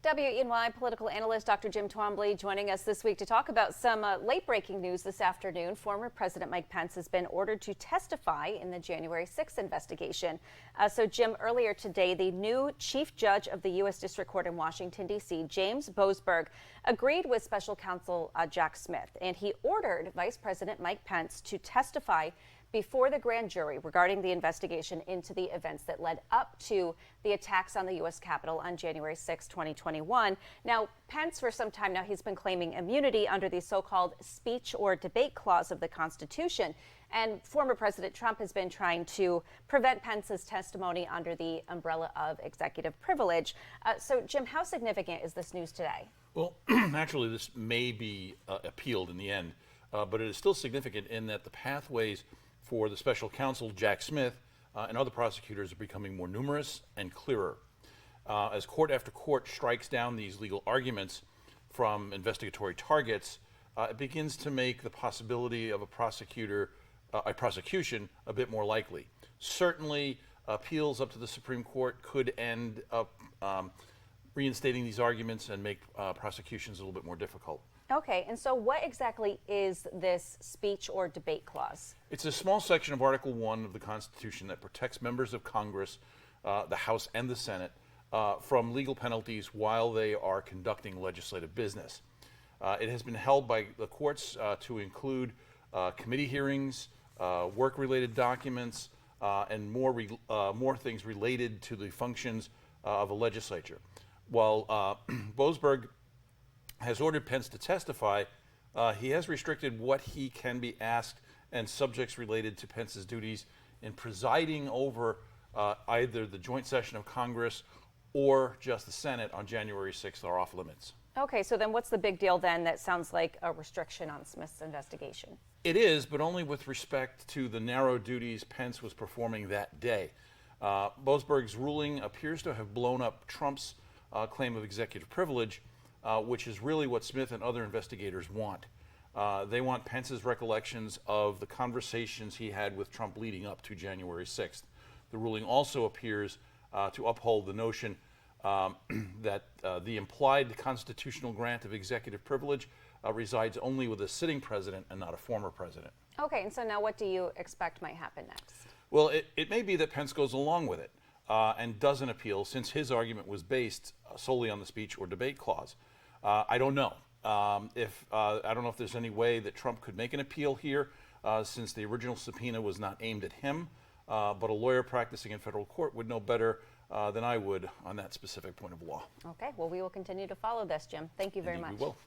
WENY Political Analyst Dr. Jim Twombly joining us this week to talk about some late-breaking news this afternoon. Former President Mike Pence has been ordered to testify in the January 6th investigation. So, Jim, earlier today, the new Chief Judge of the U.S. District Court in Washington, D.C., James Boasberg, agreed with Special Counsel Jack Smith, and he ordered Vice President Mike Pence to testify before the grand jury regarding the investigation into the events that led up to the attacks on the U.S. Capitol on January 6, 2021. Now, Pence, for some time now, he's been claiming immunity under the so-called speech or debate clause of the Constitution. And former President Trump has been trying to prevent Pence's testimony under the umbrella of executive privilege. So, Jim, how significant is this news today? Well, naturally, this may be appealed in the end, but it is still significant in that the pathways for the special counsel, Jack Smith, and other prosecutors are becoming more numerous and clearer. As court after court strikes down these legal arguments from investigatory targets, it begins to make the possibility of a prosecution a bit more likely. Certainly, appeals up to the Supreme Court could end up reinstating these arguments and make prosecutions a little bit more difficult. Okay, and so what exactly is this speech or debate clause? It's a small section of Article 1 of the Constitution that protects members of Congress, the House and the Senate, from legal penalties while they are conducting legislative business. It has been held by the courts to include committee hearings, work-related documents, and more things related to the functions of a legislature. While Boasberg has ordered Pence to testify, he has restricted what he can be asked and subjects related to Pence's duties in presiding over either the joint session of Congress or just the Senate on January 6th are off limits. Okay, so then what's the big deal then that sounds like a restriction on Smith's investigation? It is, but only with respect to the narrow duties Pence was performing that day. Boasberg's ruling appears to have blown up Trump's claim of executive privilege, which is really what Smith and other investigators want. They want Pence's recollections of the conversations he had with Trump leading up to January 6th. The ruling also appears to uphold the notion that the implied constitutional grant of executive privilege resides only with a sitting president and not a former president. Okay, and so now what do you expect might happen next? Well, it may be that Pence goes along with it and doesn't appeal, since his argument was based solely on the speech or debate clause. I don't know. I don't know if there's any way that Trump could make an appeal here, since the original subpoena was not aimed at him, but a lawyer practicing in federal court would know better than I would on that specific point of law. Okay, well, we will continue to follow this, Jim. Thank you very much. We will.